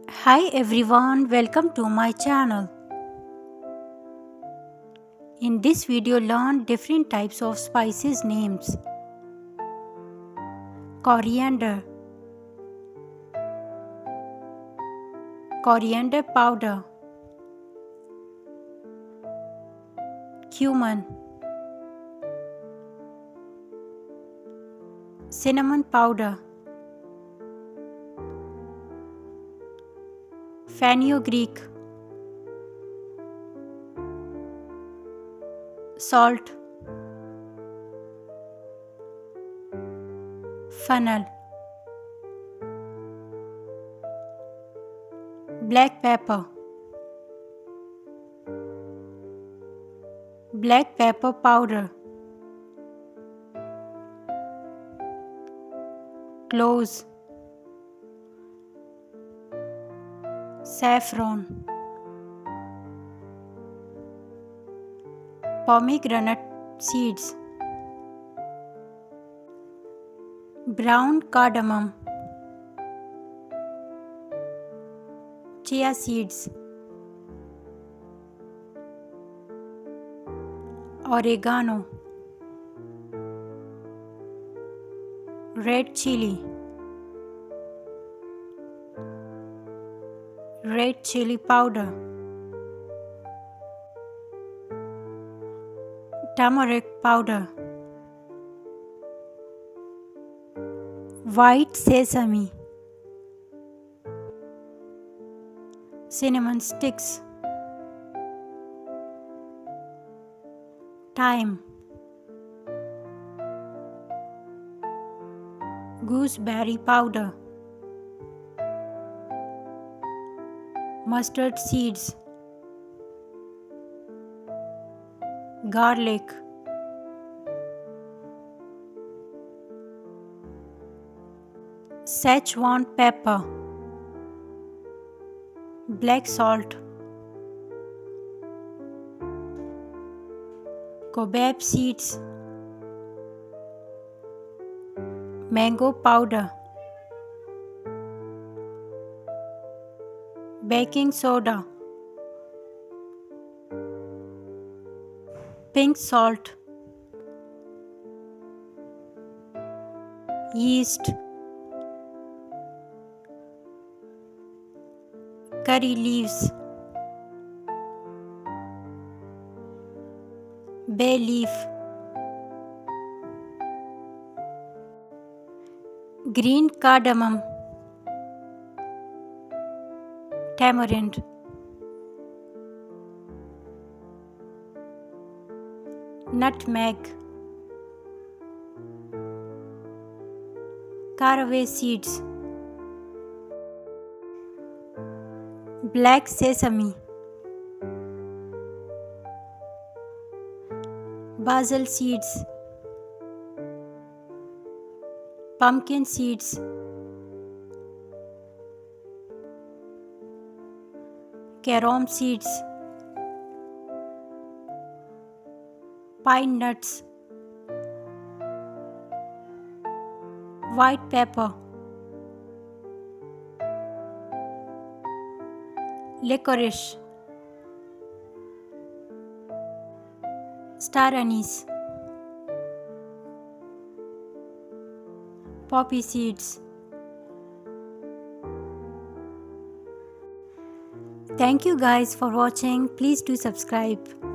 Hi everyone, welcome to my channel. In this video learn different types of spices names. Coriander, coriander powder, cumin, cinnamon powder, fenugreek, salt, fennel, black pepper, black pepper powder, cloves, saffron, pomegranate seeds, brown cardamom, chia seeds, oregano, red chili powder, turmeric powder, white sesame, cinnamon sticks, thyme, gooseberry powder, mustard seeds, garlic, Szechuan pepper, black salt, cobab seeds, mango powder, baking soda, pink salt, yeast, curry leaves, bay leaf, green cardamom, tamarind, nutmeg, caraway seeds, black sesame, basil seeds, pumpkin seeds, carom seeds, pine nuts, white pepper, licorice, star anise, poppy seeds. Thank you guys for watching. Please do subscribe.